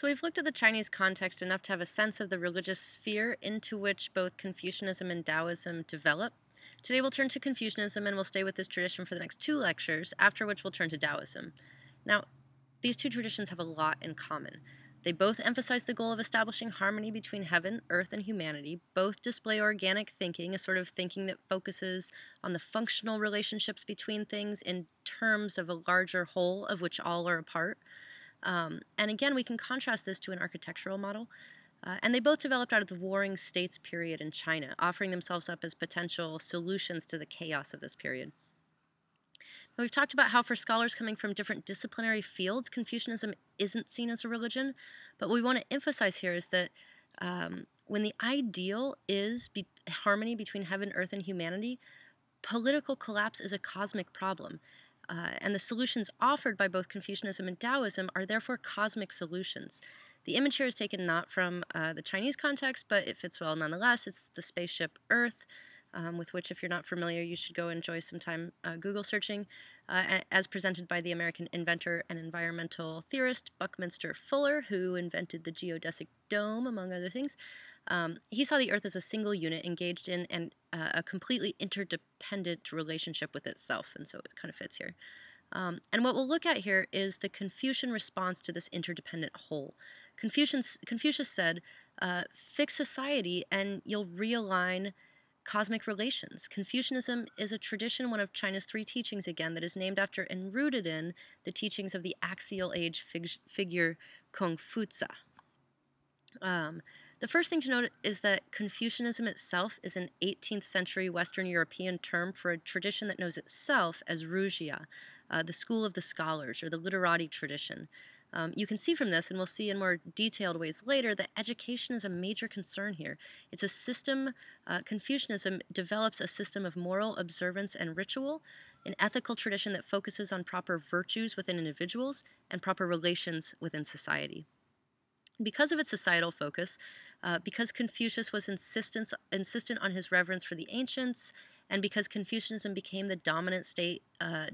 So we've looked at the Chinese context enough to have a sense of the religious sphere into which both Confucianism and Taoism develop. Today we'll turn to Confucianism and we'll stay with this tradition for the next 2 lectures, after which we'll turn to Taoism. Now, these 2 traditions have a lot in common. They both emphasize the goal of establishing harmony between heaven, earth, and humanity. Both display organic thinking, a sort of thinking that focuses on the functional relationships between things in terms of a larger whole of which all are a part. And again, we can contrast this to an architectural model. And they both developed out of the Warring States period in China, offering themselves up as potential solutions to the chaos of this period. Now, we've talked about how for scholars coming from different disciplinary fields, Confucianism isn't seen as a religion. But what we want to emphasize here is that when the ideal is harmony between heaven, earth, and humanity, political collapse is a cosmic problem. And the solutions offered by both Confucianism and Taoism are therefore cosmic solutions. The image here is taken not from the Chinese context, but it fits well nonetheless. It's the spaceship Earth, with which, if you're not familiar, you should go enjoy some time Google searching, as presented by the American inventor and environmental theorist Buckminster Fuller, who invented the geodesic dome, among other things. He saw the Earth as a single unit engaged in a completely interdependent relationship with itself, and so it kind of fits here. And what we'll look at here is the Confucian response to this interdependent whole. Confucius said, fix society and you'll realign cosmic relations. Confucianism is a tradition, one of China's 3 teachings again, that is named after and rooted in the teachings of the axial age figure Kongfuzi. The first thing to note is that Confucianism itself is an 18th century Western European term for a tradition that knows itself as Rujia, the school of the scholars, or the literati tradition. You can see from this, and we'll see in more detailed ways later, that education is a major concern here. It's a system, Confucianism develops a system of moral observance and ritual, an ethical tradition that focuses on proper virtues within individuals and proper relations within society. Because of its societal focus, because Confucius was insistent on his reverence for the ancients, and because Confucianism became the dominant state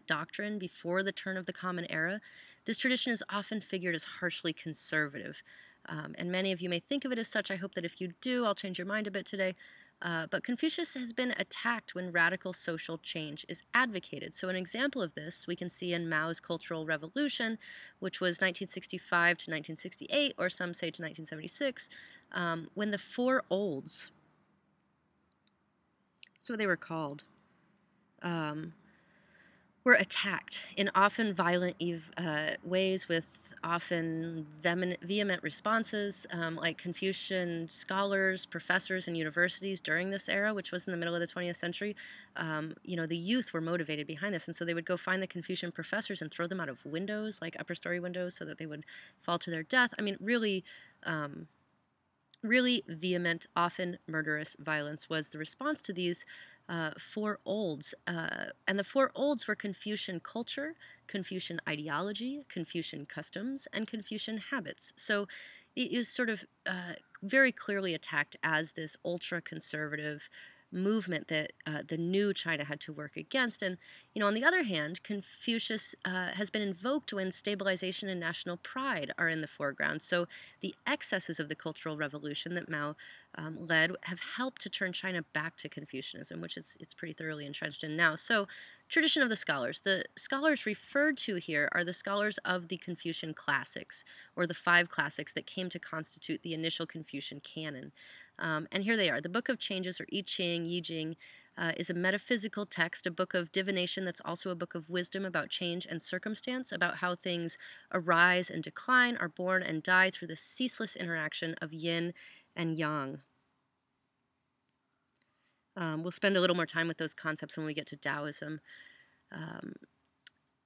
doctrine before the turn of the Common Era, this tradition is often figured as harshly conservative. And many of you may think of it as such. I hope that if you do, I'll change your mind a bit today. But Confucius has been attacked when radical social change is advocated. So an example of this we can see in Mao's Cultural Revolution, which was 1965 to 1968, or some say to 1976, when the Four Olds, that's what they were called, were attacked in often violent ways with often vehement responses, like Confucian scholars, professors, and universities during this era, which was in the middle of the 20th century. The youth were motivated behind this, and so they would go find the Confucian professors and throw them out of windows, like upper story windows, so that they would fall to their death. I mean, really vehement, often murderous violence was the response to these Four Olds. And the Four Olds were Confucian culture, Confucian ideology, Confucian customs, and Confucian habits. So it is sort of very clearly attacked as this ultra-conservative movement that the new China had to work against. And, on the other hand, Confucius has been invoked when stabilization and national pride are in the foreground. So the excesses of the Cultural Revolution that Mao led have helped to turn China back to Confucianism, which it's pretty thoroughly entrenched in now. So, tradition of the scholars. The scholars referred to here are the scholars of the Confucian classics, or the 5 classics that came to constitute the initial Confucian canon. And here they are. The Book of Changes, or I Ching, Yi Jing, is a metaphysical text, a book of divination that's also a book of wisdom about change and circumstance, about how things arise and decline, are born and die through the ceaseless interaction of yin and yang. We'll spend a little more time with those concepts when we get to Taoism.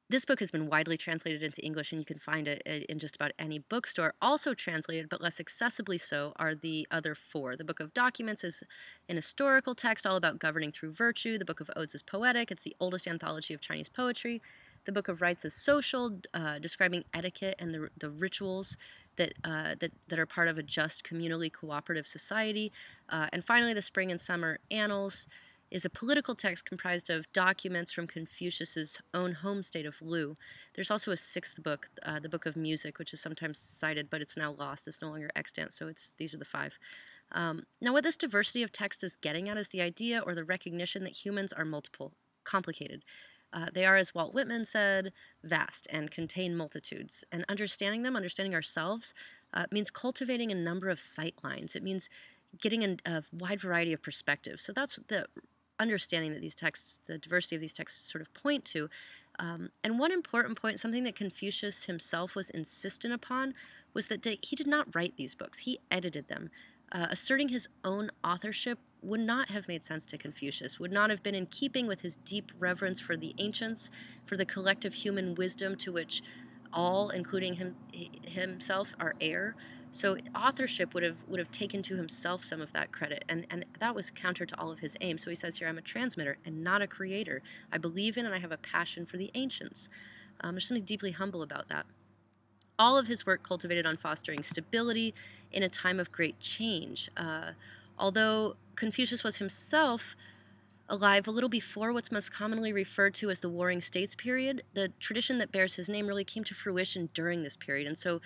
This book has been widely translated into English, and you can find it in just about any bookstore. Also translated, but less accessibly so, are the other 4. The Book of Documents is an historical text all about governing through virtue. The Book of Odes is poetic. It's the oldest anthology of Chinese poetry. The Book of Rites is social, describing etiquette and the rituals that are part of a just, communally cooperative society. And finally, the Spring and Summer Annals is a political text comprised of documents from Confucius's own home state of Lu. There's also a sixth book, the Book of Music, which is sometimes cited, but it's now lost. It's no longer extant, so these are the five. Now, what this diversity of text is getting at is the idea or the recognition that humans are multiple, complicated. They are, as Walt Whitman said, vast and contain multitudes. And understanding them, understanding ourselves, means cultivating a number of sight lines. It means getting a wide variety of perspectives. So that's the understanding that these texts, the diversity of these texts sort of point to. And one important point, something that Confucius himself was insistent upon, was that he did not write these books. He edited them. Asserting his own authorship would not have made sense to Confucius, would not have been in keeping with his deep reverence for the ancients, for the collective human wisdom to which all, including himself, are heir. So authorship would have taken to himself some of that credit, and that was counter to all of his aims. So he says here, I'm a transmitter and not a creator. I believe in and I have a passion for the ancients. There's something deeply humble about that. All of his work cultivated on fostering stability in a time of great change. Although Confucius was himself alive a little before what's most commonly referred to as the Warring States period, the tradition that bears his name really came to fruition during this period. And so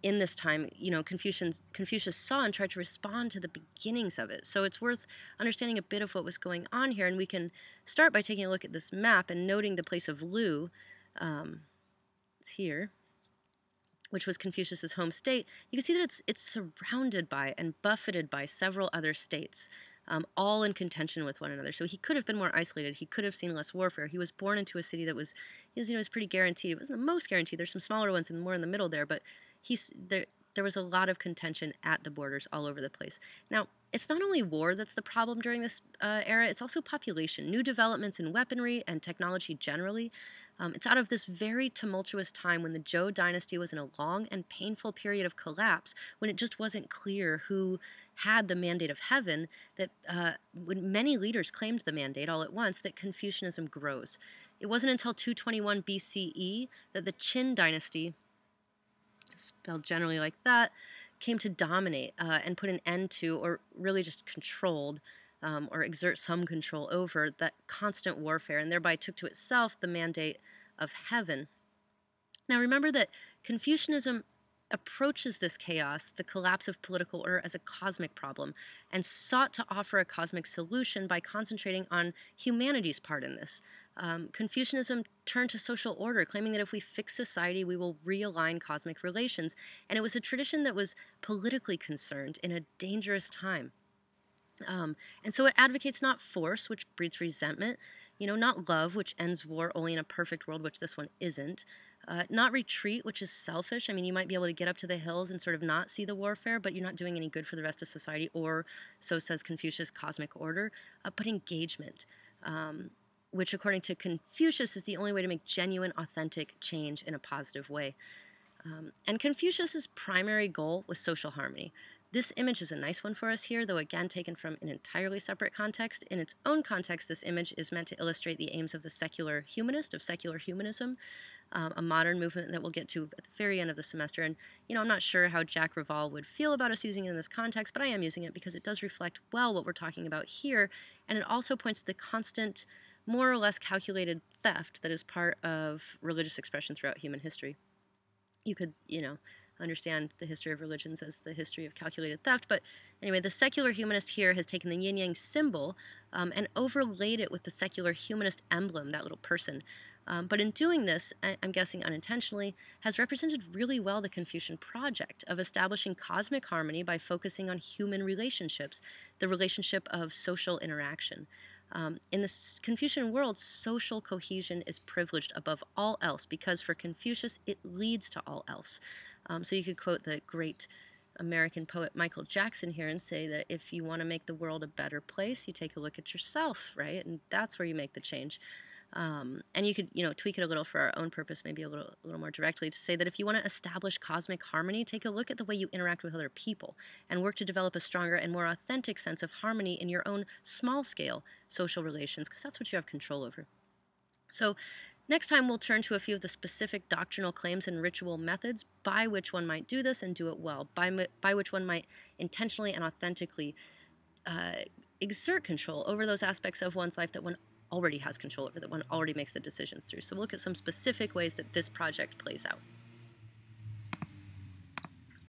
in this time, Confucius saw and tried to respond to the beginnings of it. So it's worth understanding a bit of what was going on here. And we can start by taking a look at this map and noting the place of Lu. It's here, which was Confucius's home state. You can see that it's surrounded by and buffeted by several other states, all in contention with one another. So he could have been more isolated. He could have seen less warfare. He was born into a city that was pretty guaranteed. It wasn't the most guaranteed. There's some smaller ones and more in the middle there, but there was a lot of contention at the borders all over the place. Now, it's not only war that's the problem during this era, it's also population, new developments in weaponry and technology generally. It's out of this very tumultuous time when the Zhou dynasty was in a long and painful period of collapse, when it just wasn't clear who had the mandate of heaven, that when many leaders claimed the mandate all at once, that Confucianism grows. It wasn't until 221 BCE that the Qin dynasty, spelled generally like that, came to dominate and put an end to, or really just controlled, or exert some control over that constant warfare, and thereby took to itself the mandate of heaven. Now remember that Confucianism approaches this chaos, the collapse of political order, as a cosmic problem, and sought to offer a cosmic solution by concentrating on humanity's part in this. Confucianism turned to social order, claiming that if we fix society, we will realign cosmic relations, and it was a tradition that was politically concerned in a dangerous time. And so it advocates not force, which breeds resentment, not love, which ends war only in a perfect world, which this one isn't, not retreat, which is selfish. I mean, you might be able to get up to the hills and sort of not see the warfare, but you're not doing any good for the rest of society, or so says Confucius' cosmic order, but engagement, which according to Confucius is the only way to make genuine, authentic change in a positive way. And Confucius's primary goal was social harmony. This image is a nice one for us here, though again taken from an entirely separate context. In its own context, this image is meant to illustrate the aims of the secular humanist, of secular humanism, a modern movement that we'll get to at the very end of the semester. And, I'm not sure how Jack Raval would feel about us using it in this context, but I am using it because it does reflect well what we're talking about here, and it also points to the constant, more or less calculated theft that is part of religious expression throughout human history. You could, understand the history of religions as the history of calculated theft. But anyway, the secular humanist here has taken the yin-yang symbol and overlaid it with the secular humanist emblem, that little person. But in doing this, I'm guessing unintentionally, has represented really well the Confucian project of establishing cosmic harmony by focusing on human relationships, the relationship of social interaction. In the Confucian world, social cohesion is privileged above all else because for Confucius, it leads to all else. So you could quote the great American poet Michael Jackson here and say that if you want to make the world a better place, you take a look at yourself, right? And that's where you make the change. And you could, tweak it a little for our own purpose, maybe a little more directly, to say that if you want to establish cosmic harmony, take a look at the way you interact with other people and work to develop a stronger and more authentic sense of harmony in your own small-scale social relations, because that's what you have control over. So next time we'll turn to a few of the specific doctrinal claims and ritual methods by which one might do this and do it well, by which one might intentionally and authentically exert control over those aspects of one's life that one already has control over, that one already makes the decisions through. So we'll look at some specific ways that this project plays out.